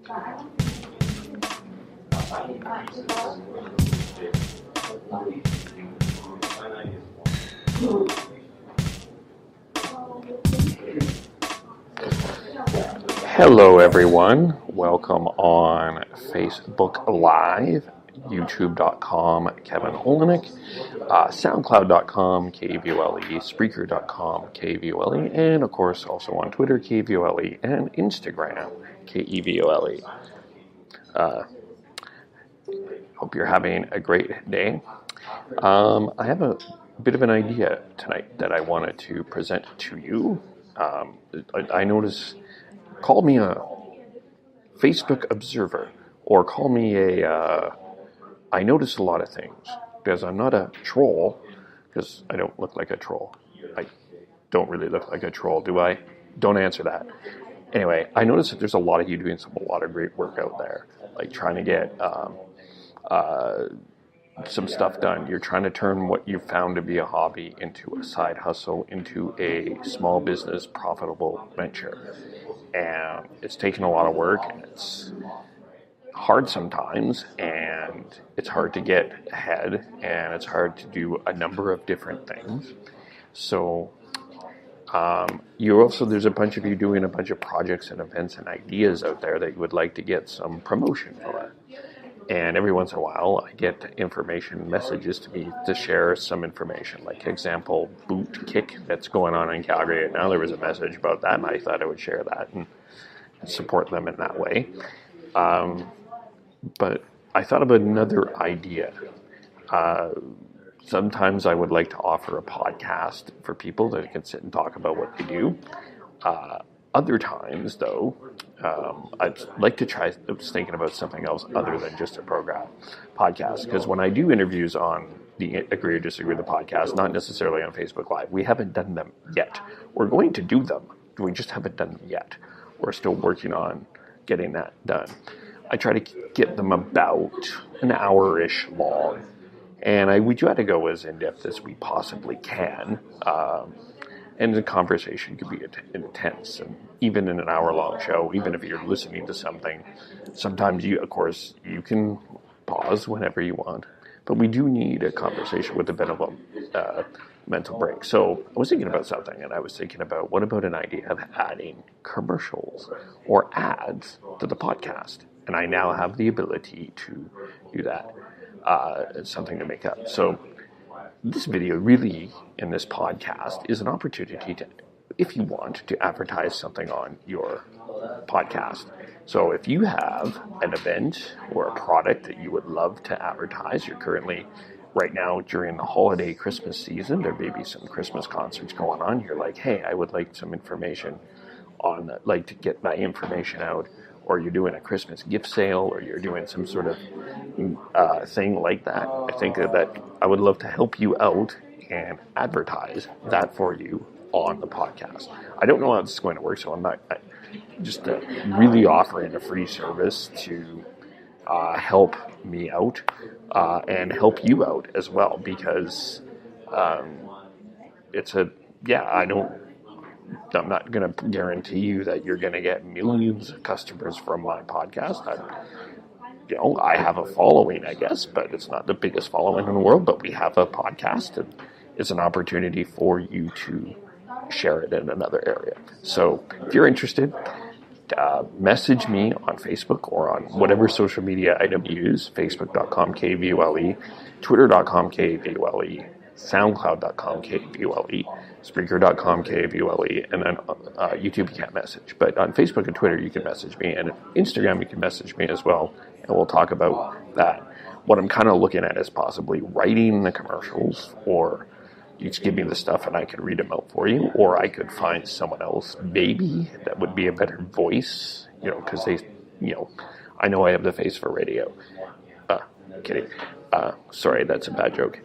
Hello everyone, welcome on Facebook Live, youtube.com Kevin Olenek, soundcloud.com KVOLE, Spreaker.com KVOLE, and of course also on Twitter KVOLE and Instagram KEVOLE. Hope you're having a great day. I have a bit of an idea tonight that I wanted to present to you. I noticed, call me a Facebook observer, or call me I notice a lot of things, because I'm not a troll, because I don't look like a troll. I don't really look like a troll, do I? Don't answer that. Anyway, I noticed that there's a lot of you doing a lot of great work out there, like trying to get some stuff done. You're trying to turn what you found to be a hobby into a side hustle, into a small business profitable venture. And it's taken a lot of work, and it's hard sometimes, and it's hard to get ahead, and it's hard to do a number of different things. So there's a bunch of you doing a bunch of projects and events and ideas out there that you would like to get some promotion for. And every once in a while, I get information messages to me to share some information. Like, example, Boot Kick that's going on in Calgary right now. There was a message about that, and I thought I would share that and support them in that way. But I thought of another idea. Sometimes I would like to offer a podcast for people that can sit and talk about what they do. Other times, though, I'd like to try. I was thinking about something else other than just a podcast. Because when I do interviews on the Agree or Disagree with the podcast, not necessarily on Facebook Live, we haven't done them yet. We're going to do them. We just haven't done them yet. We're still working on getting that done. I try to get them about an hour-ish long. And we try to go as in-depth as we possibly can. And the conversation could be intense. And even in an hour-long show, even if you're listening to something, sometimes you can pause whenever you want. But we do need a conversation with a bit of a mental break. So I was thinking about something, and I was thinking about, what about an idea of adding commercials or ads to the podcast? And I now have the ability to do that. It's something to make up. So this video really, in this podcast, is an opportunity to, if you want, to advertise something on your podcast. So if you have an event or a product that you would love to advertise, you're currently, right now during the holiday Christmas season, there may be some Christmas concerts going on. You're like, hey, I would like some information on, like to get my information out, or you're doing a Christmas gift sale, or you're doing some sort of thing like that. I think that I would love to help you out and advertise that for you on the podcast. I don't know how this is going to work, so I'm not just really offering a free service to help me out and help you out as well, because I'm not going to guarantee you that you're going to get millions of customers from my podcast. I have a following, I guess, but it's not the biggest following in the world. But we have a podcast, and it's an opportunity for you to share it in another area. So if you're interested, message me on Facebook or on whatever social media item you use, facebook.com KVOLE, twitter.com KVOLE, soundcloud.com KVOLE, Spreaker.com KVOLE, and then YouTube you can't message. But on Facebook and Twitter you can message me, and Instagram you can message me as well, and we'll talk about that. What I'm kind of looking at is possibly writing the commercials, or you just give me the stuff and I can read them out for you, or I could find someone else maybe that would be a better voice, because they, I know I have the face for radio. Kidding. Sorry, that's a bad joke.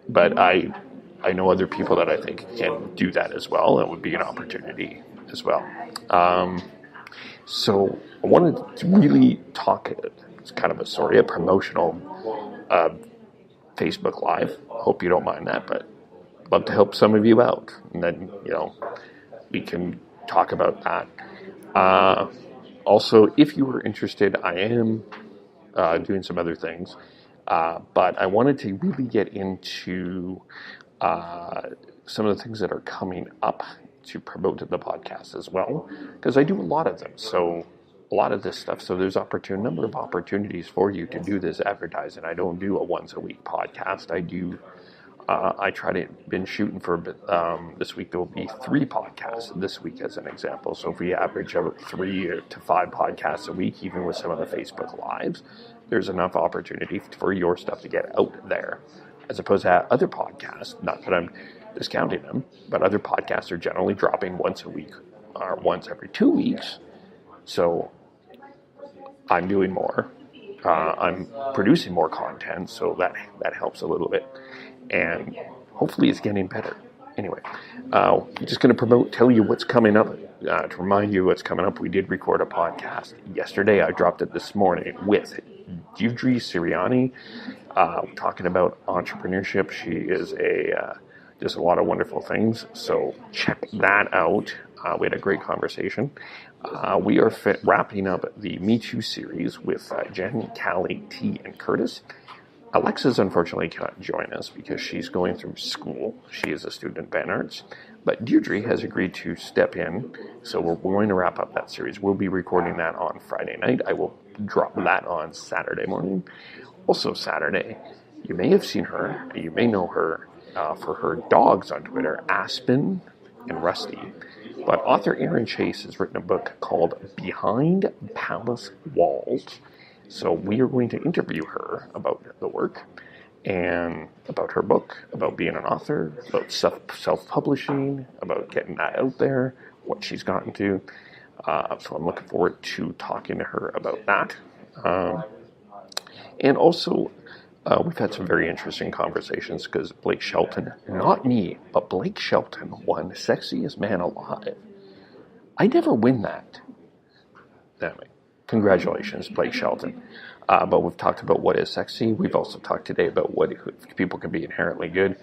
But I know other people that I think can do that as well. That would be an opportunity as well. So I wanted to really talk, it's kind of a promotional Facebook Live. Hope you don't mind that, but I'd love to help some of you out. And then, we can talk about that. Also, if you were interested, I am doing some other things, but I wanted to really get into some of the things that are coming up to promote the podcast as well, because I do a lot of them. So a lot of this stuff. So there's number of opportunities for you to do this advertising. I don't do a once a week podcast. Been shooting for a bit. This week there will be 3 podcasts this week as an example. So if we average out 3 to 5 podcasts a week, even with some of the Facebook Lives, there's enough opportunity for your stuff to get out there. As opposed to other podcasts, not that I'm discounting them, but other podcasts are generally dropping once a week or once every 2 weeks. So I'm doing more. I'm producing more content, so that helps a little bit. And hopefully it's getting better. Anyway, I'm just going to tell you what's coming up. To remind you what's coming up, we did record a podcast yesterday. I dropped it this morning with Deirdre Sirianni, talking about entrepreneurship. She is does a lot of wonderful things, so check that out. We had a great conversation. We are wrapping up the Me Too series with Jen, Callie, T, and Curtis. Alexis unfortunately cannot join us because she's going through school. She is a student in Van Arts. But Deirdre has agreed to step in, so we're going to wrap up that series. We'll be recording that on Friday night. I will drop that on Saturday morning. Also Saturday, you may have seen her, you may know her for her dogs on Twitter, Aspen and Rusty. But author Erin Chase has written a book called Behind Palace Walls. So we are going to interview her about the work and about her book, about being an author, about self-publishing, about getting that out there, what she's gotten to. So I'm looking forward to talking to her about that. And also, we've had some very interesting conversations because Blake Shelton, not me, but Blake Shelton won Sexiest Man Alive. I never win that. Anyway, congratulations, Blake Shelton. But we've talked about what is sexy. We've also talked today about what people can be inherently good.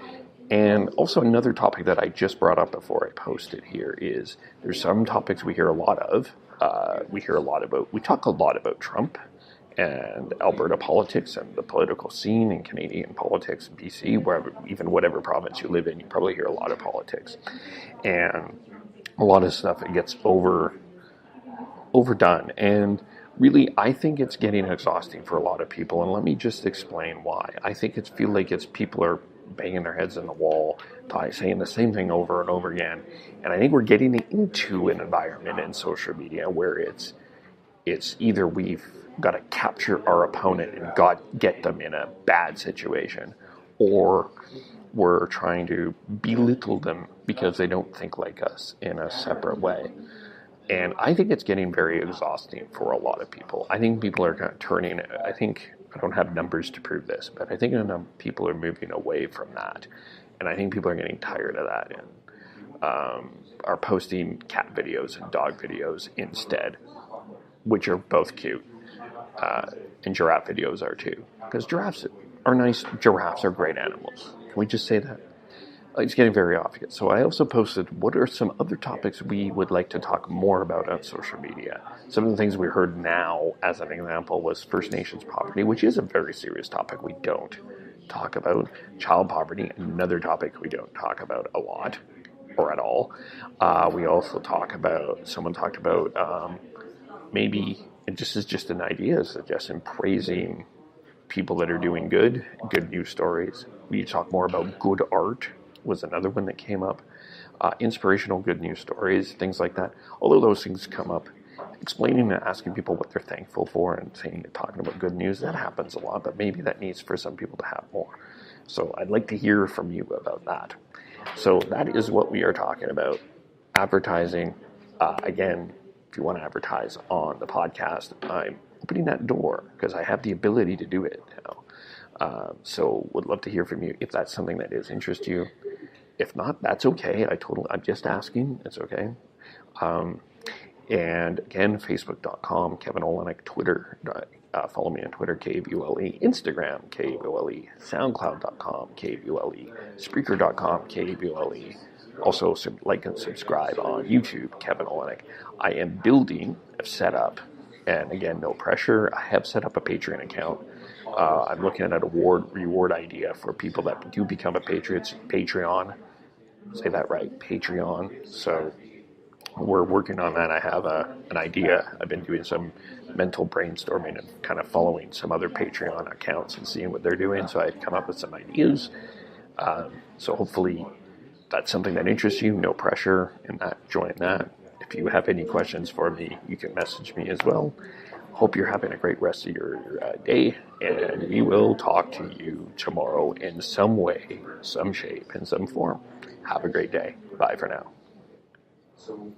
And also another topic that I just brought up before I posted here is there's some topics we hear a lot of. We talk a lot about Trump and Alberta politics and the political scene in Canadian politics, BC, whatever province you live in, you probably hear a lot of politics. And a lot of stuff, it gets overdone. And really, I think it's getting exhausting for a lot of people. And let me just explain why. I think people are banging their heads in the wall, saying the same thing over and over again. And I think we're getting into an environment in social media where it's either we've got to capture our opponent and get them in a bad situation, or we're trying to belittle them because they don't think like us in a separate way. And I think it's getting very exhausting for a lot of people. I think people are kind of turning, I don't have numbers to prove this, but I think people are moving away from that. And I think people are getting tired of that and are posting cat videos and dog videos instead, which are both cute. And giraffe videos are too. Because giraffes are nice. Giraffes are great animals. Can we just say that? It's getting very obvious. So I also posted what are some other topics we would like to talk more about on social media. Some of the things we heard now, as an example, was First Nations poverty, which is a very serious topic we don't talk about. Child poverty, another topic we don't talk about a lot or at all. We also someone talked about maybe, and this is just an idea, suggesting praising people that are doing good news stories. We talk more about good art was another one that came up. Inspirational good news stories, things like that. Although those things come up, explaining and asking people what they're thankful for and talking about good news, that happens a lot, but maybe that needs for some people to have more. So I'd like to hear from you about that. So that is what we are talking about. Advertising. Again, if you want to advertise on the podcast, I'm opening that door because I have the ability to do it now. So would love to hear from you if that's something that is interest you. If not, that's okay. I'm just asking. It's okay. And again, Facebook.com, Kevin Olenek, Twitter, follow me on Twitter, KVULE, Instagram, KVULE, SoundCloud.com, KVULE, Spreaker.com, KVULE. Also, like and subscribe on YouTube, Kevin Olenek. I've set up And again, no pressure. I have set up a Patreon account. I'm looking at an reward idea for people that do become a Patreon. Say that right, Patreon. So we're working on that. I have an idea. I've been doing some mental brainstorming and kind of following some other Patreon accounts and seeing what they're doing. So I've come up with some ideas. So hopefully that's something that interests you. No pressure in that. Join that. If you have any questions for me, you can message me as well. Hope you're having a great rest of your day, and we will talk to you tomorrow in some way, some shape, in some form. Have a great day. Bye for now. So,